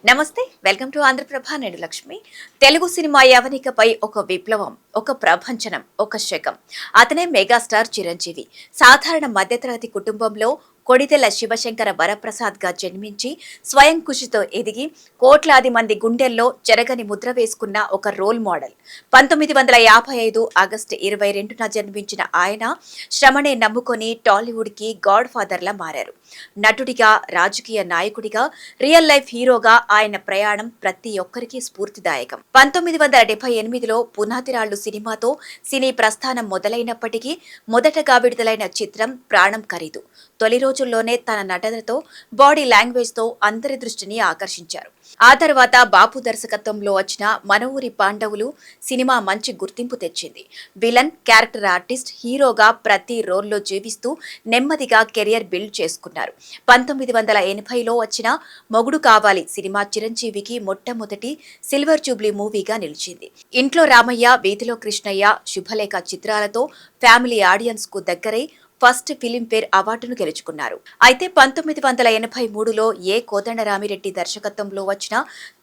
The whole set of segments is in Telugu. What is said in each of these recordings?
నమస్తే, వెల్కమ్ టు ఆంధ్రప్రభ. నేను లక్ష్మి. తెలుగు సినిమా యవనికపై ఒక విప్లవం, ఒక ప్రభంజనం, ఒక శకం. అతనే మెగాస్టార్ చిరంజీవి. సాధారణ మధ్యతరగతి కుటుంబంలో కొడిదెల శివశంకర వరప్రసాద్ గా జన్మించి స్వయం కృషితో ఎదిగి కోట్లాది మంది గుండెల్లో చెరగని ముద్ర వేసుకున్న ఒక రోల్ మోడల్. 1955 ఆగస్టు 22న జన్మించిన ఆయన శ్రమనే నమ్ముకొని టాలీవుడ్ కి గాడ్ ఫాదర్ లా మారారు. నటుడిగా, రాజకీయ నాయకుడిగా, రియల్ లైఫ్ హీరోగా ఆయన ప్రయాణం ప్రతి ఒక్కరికి స్ఫూర్తిదాయకం. 1978లో పునాదిరాళ్లు సినిమాతో సినీ ప్రస్థానం మొదలైనప్పటికీ మొదటగా విడుదలైన చిత్రం ప్రాణం ఖరీదు. తొలి రోజుల్లోనే తన నటనతో, బాడీ లాంగ్వేజ్ తో అందరి దృష్టిని ఆకర్షించారు. ఆ తర్వాత బాపు దర్శకత్వంలో వచ్చిన మన ఊరి పాండవులు సినిమా మంచి గుర్తింపు తెచ్చింది. విలన్, క్యారెక్టర్ ఆర్టిస్ట్, హీరోగా ప్రతి రోల్లో జీవిస్తూ నెమ్మదిగా కెరియర్ బిల్డ్ చేసుకున్నారు. 1980లో వచ్చిన మొగుడు కావాలి సినిమా చిరంజీవికి మొట్టమొదటి సిల్వర్ జూబ్లీ మూవీగా నిలిచింది. ఇంట్లో రామయ్య, వీధిలో కృష్ణయ్య, శుభలేఖ చిత్రాలతో ఫ్యామిలీ ఆడియన్స్ కు దగ్గరై ఫస్ట్ ఫిలింఫేర్ అవార్డును గెలుచుకున్నారు. అయితే 1983లో కోదండరామిరెడ్డి దర్శకత్వంలో వచ్చిన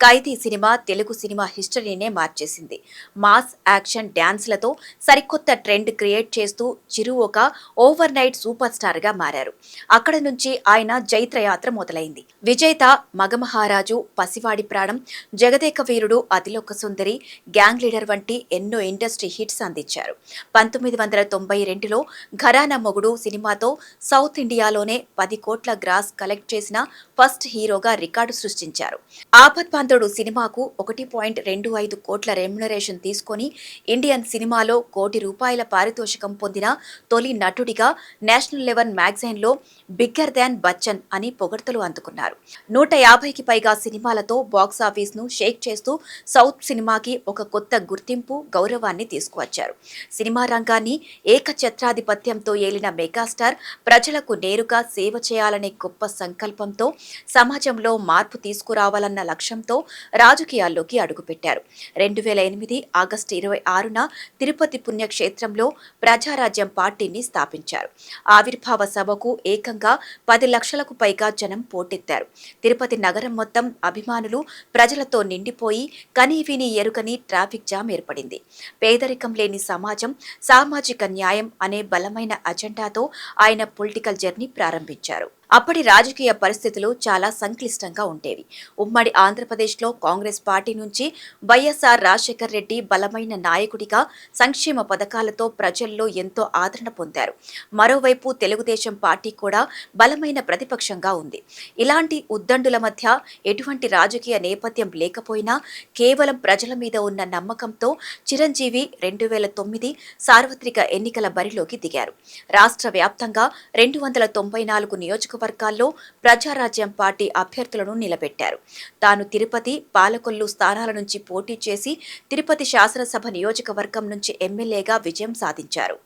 ఖైదీ సినిమా తెలుగు సినిమా హిస్టరీనే మార్చేసింది. మాస్, యాక్షన్, డాన్స్లతో సరికొత్త ట్రెండ్ క్రియేట్ చేస్తూ చిరు ఒక ఓవర్ నైట్ సూపర్ స్టార్ గా మారారు. అక్కడ నుంచి ఆయన జైత్రయాత్ర మొదలైంది. విజేత, మగమహారాజు, పసివాడి ప్రాణం, జగదేక వీరుడు, అతిలోక సుందరి, గ్యాంగ్ లీడర్ వంటి ఎన్నో ఇండస్ట్రీ హిట్స్ అందించారు. 1992లో ఘరానా మొగుడు సినిమాతో సౌత్ ఇండియాలోనే 10 కోట్ల గ్రాస్ కలెక్ట్ చేసిన ఫస్ట్ హీరోగా రికార్డు సృష్టించారు. ఆపద్బాంధవుడు సినిమాకు 1.25 కోట్ల రెమ్యునరేషన్ తీసుకొని ఇండియన్ సినిమాలో ₹1 కోటి పారితోషికం పొందిన తొలి నటుడిగా నేషనల్ లెవెల్ మ్యాగజైన్ లో బిగ్గర్ దాన్ బచ్చన్ అని పొగడ్తలు అందుకున్నారు. 150కి పైగా సినిమాలతో బాక్సాఫీస్ ను షేక్ చేస్తూ సౌత్ సినిమాకి ఒక కొత్త గుర్తింపు, గౌరవాన్ని తీసుకువచ్చారు. సినిమా రంగాన్ని ఏకఛత్రాధిపత్యంతో ఏలిన మెగాస్టార్ ప్రజలకు నేరుగా సేవ చేయాలనే గొప్ప సంకల్పంతో, సమాజంలో మార్పు తీసుకురావాలన్న లక్ష్యంతో రాజకీయాల్లోకి అడుగుపెట్టారు. 2008 ఆగస్టు 26న తిరుపతి పుణ్యక్షేత్రంలో ప్రజారాజ్యం పార్టీని స్థాపించారు. ఆవిర్భావ సభకు ఏకంగా 10 లక్షలకు పైగా జనం పోటెత్తారు. తిరుపతి నగరం మొత్తం అభిమానులు, ప్రజలతో నిండిపోయి కనీవిని ఎరుగని ట్రాఫిక్ జామ్ ఏర్పడింది. పేదరికం లేని సమాజం, సామాజిక న్యాయం అనే బలమైన అజెండాతో ఆయన పొలిటికల్ జర్నీ ప్రారంభించారు. అప్పటి రాజకీయ పరిస్థితులు చాలా సంక్లిష్టంగా ఉండేవి. ఉమ్మడి ఆంధ్రప్రదేశ్లో కాంగ్రెస్ పార్టీ నుంచి వైఎస్ఆర్ రాజశేఖర్ రెడ్డి బలమైన నాయకుడిగా సంక్షేమ పథకాలతో ప్రజల్లో ఎంతో ఆదరణ పొందారు. మరోవైపు తెలుగుదేశం పార్టీ కూడా బలమైన ప్రతిపక్షంగా ఉంది. ఇలాంటి ఉద్దండుల మధ్య ఎటువంటి రాజకీయ నేపథ్యం లేకపోయినా కేవలం ప్రజల మీద ఉన్న నమ్మకంతో చిరంజీవి 2009 సార్వత్రిక ఎన్నికల బరిలోకి దిగారు. రాష్ట్ర వ్యాప్తంగా 294 నియోజకవర్గాల్లో ప్రజారాజ్యం పార్టీ అభ్యర్థులను నిలబెట్టారు. తాను తిరుపతి, పాలకొల్లు స్థానాల నుంచి పోటీ చేసి తిరుపతి శాసనసభ నియోజకవర్గం నుంచి ఎమ్మెల్యేగా విజయం సాధించారు.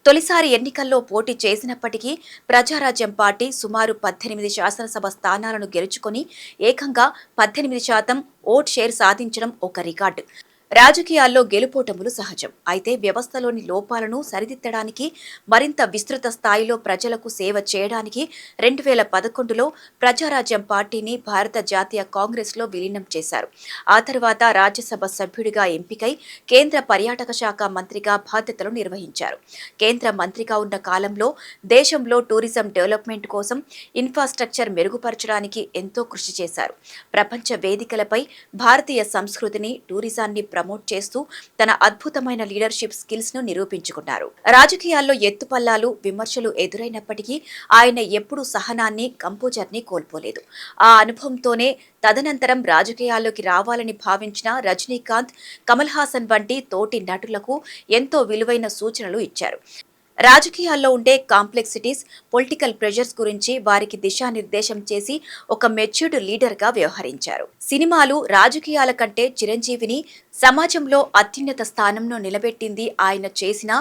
తొలిసారి ఎన్నికల్లో పోటీ చేసినప్పటికీ ప్రజారాజ్యం పార్టీ సుమారు 18 శాసనసభ స్థానాలను గెలుచుకొని ఏకంగా 18% ఓట్ షేర్ సాధించడం ఒక రికార్డు. రాజకీయాల్లో గెలుపోటములు సహజం. అయితే వ్యవస్థలోని లోపాలను సరిదిద్దడానికి, మరింత విస్తృత స్థాయిలో ప్రజలకు సేవ చేయడానికి 2011లో ప్రజారాజ్యం పార్టీని భారత జాతీయ కాంగ్రెస్లో విలీనం చేశారు. ఆ తర్వాత రాజ్యసభ సభ్యుడిగా ఎంపికై కేంద్ర పర్యాటక శాఖ మంత్రిగా బాధ్యతలు నిర్వహించారు. కేంద్ర మంత్రిగా ఉన్న కాలంలో దేశంలో టూరిజం డెవలప్మెంట్ కోసం ఇన్ఫ్రాస్ట్రక్చర్ మెరుగుపరచడానికి ఎంతో కృషి చేశారు. ప్రపంచ వేదికలపై భారతీయ సంస్కృతిని, టూరిజాన్ని ప్రమోట్ చేస్తూ తన అద్భుతమైన లీడర్షిప్ స్కిల్స్ ను నిరూపించుకున్నారు. రాజకీయాల్లో ఎత్తుపల్లాలు, విమర్శలు ఎదురైనప్పటికీ ఆయన ఎప్పుడూ సహనాన్ని, కంపోజర్ ని కోల్పోలేదు. ఆ అనుభవంతోనే తదనంతరం రాజకీయాల్లోకి రావాలని భావించిన రజనీకాంత్, కమల్ హాసన్ వంటి తోటి నటులకు ఎంతో విలువైన సూచనలు ఇచ్చారు. రాజకీయాల్లో ఉండే కాంప్లెక్సిటీస్, పొలిటికల్ ప్రెషర్స్ గురించి వారికి దిశానిర్దేశం చేసి ఒక మెచ్యూర్డ్ లీడర్ గా వ్యవహరించారు. సినిమాలు, రాజకీయాల కంటే చిరంజీవిని సమాజంలో అత్యున్నత స్థానంలో నిలబెట్టింది ఆయన చేసిన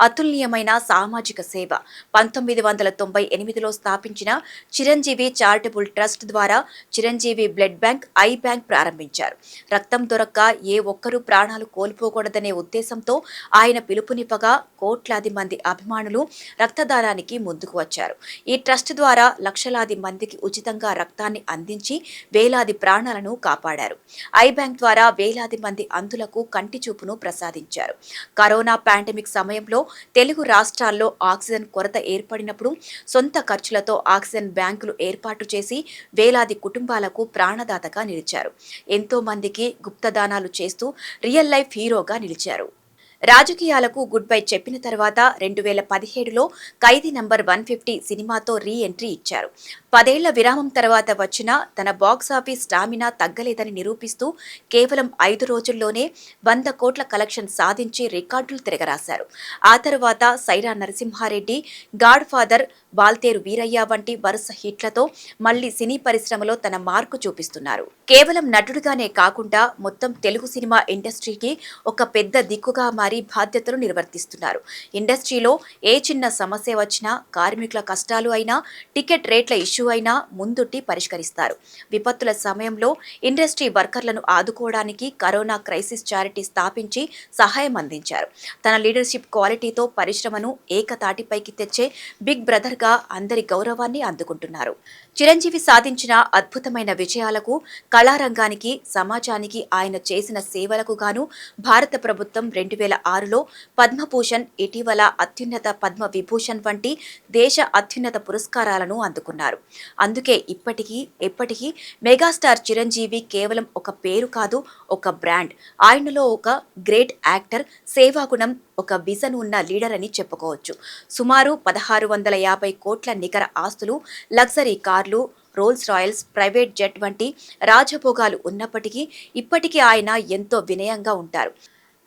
అతుల్యమైన సామాజిక సేవ. 1998లో స్థాపించిన చిరంజీవి చారిటబుల్ ట్రస్ట్ ద్వారా Chiranjeevi blood bank, I bank ప్రారంభించారు. రక్తం దొరక్క ఏ ఒక్కరూ ప్రాణాలు కోల్పోకూడదనే ఉద్దేశంతో ఆయన పిలుపునివ్వగా కోట్లాది మంది అభిమానులు రక్తదానానికి ముందుకు వచ్చారు. ఈ ట్రస్ట్ ద్వారా లక్షలాది మందికి ఉచితంగా రక్తాన్ని అందించి వేలాది ప్రాణాలను కాపాడారు. ఐ బ్యాంక్ ద్వారా వేలాది మంది అందులకు కంటి చూపును ప్రసాదించారు. కరోనా పాండమిక్ సమయంలో తెలుగు రాష్ట్రాల్లో ఆక్సిజన్ కొరత ఏర్పడినప్పుడు సొంత ఖర్చులతో ఆక్సిజన్ బ్యాంకులు ఏర్పాటు చేసి వేలాది కుటుంబాలకు ప్రాణదాతగా నిలిచారు. ఎంతో మందికి గుప్తదానాలు చేస్తూ రియల్ లైఫ్ హీరోగా నిలిచారు. రాజకీయాలకు గుడ్ బై చెప్పిన తర్వాత 2017లో ఖైదీ నంబర్ 150 సినిమాతో రీ ఎంట్రీ ఇచ్చారు. 10 ఏళ్ల విరామం తర్వాత వచ్చిన తన బాక్సాఫీస్ స్టామినా తగ్గలేదని నిరూపిస్తూ కేవలం 5 రోజుల్లోనే 100 కోట్ల కలెక్షన్ సాధించి రికార్డులు తిరగరాశారు. ఆ తర్వాత సైరా నరసింహారెడ్డి, గాడ్ ఫాదర్, వాల్తేరు వీరయ్య వంటి వరుస హిట్లతో మళ్లీ సినీ పరిశ్రమలో తన మార్కు చూపిస్తున్నారు. కేవలం నటుడుగానే కాకుండా మొత్తం తెలుగు సినిమా ఇండస్ట్రీకి ఒక పెద్ద దిక్కుగా మారి బాధ్యతలు నిర్వర్తిస్తున్నారు. ఇండస్ట్రీలో ఏ చిన్న సమస్య వచ్చినా, కార్మికుల కష్టాలు అయినా, టికెట్ రేట్ల ఇష్యూ అయినా ముందుట్టి పరిష్కరిస్తారు. విపత్తుల సమయంలో ఇండస్ట్రీ వర్కర్లను ఆదుకోవడానికి కరోనా క్రైసిస్ చారిటీ స్థాపించి సహాయం అందించారు. తన లీడర్షిప్ క్వాలిటీతో పరిశ్రమను ఏకతాటిపైకి తెచ్చే బిగ్ బ్రదర్గా అందరి గౌరవాన్ని అందుకుంటున్నారు. చిరంజీవి సాధించిన అద్భుతమైన విజయాలకు, కళారంగానికి, సమాజానికి ఆయన చేసిన సేవలకు గాను భారత ప్రభుత్వం 2006లో పద్మభూషణ్, ఇటీవల అత్యున్నత పద్మ విభూషణ్ వంటి దేశ అత్యున్నత పురస్కారాలను అందుకున్నారు. అందుకే ఎప్పటికీ మెగాస్టార్ చిరంజీవి కేవలం ఒక పేరు కాదు, ఒక బ్రాండ్. ఆయనలో ఒక గ్రేట్ యాక్టర్, సేవాగుణం, ఒక విజన్ ఉన్న లీడర్ అని చెప్పుకోవచ్చు. సుమారు 1650 కోట్ల నికర ఆస్తులు, లగ్జరీ కార్లు, రోల్స్ రాయల్స్, ప్రైవేట్ జెట్ వంటి రాజభోగాలు ఉన్నప్పటికీ ఇప్పటికీ ఆయన ఎంతో వినయంగా ఉంటారు.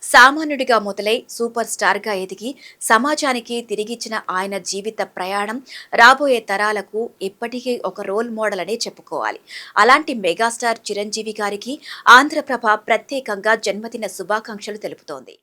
సామాన్యుడిగా మొదలై సూపర్ స్టార్గా ఎదిగి సమాజానికి తిరిగిచ్చిన ఆయన జీవిత ప్రయాణం రాబోయే తరాలకు ఎప్పటికీ ఒక రోల్ మోడల్ అనే చెప్పుకోవాలి. అలాంటి మెగాస్టార్ చిరంజీవి గారికి ఆంధ్రప్రభ ప్రత్యేకంగా జన్మదిన శుభాకాంక్షలు తెలుపుతోంది.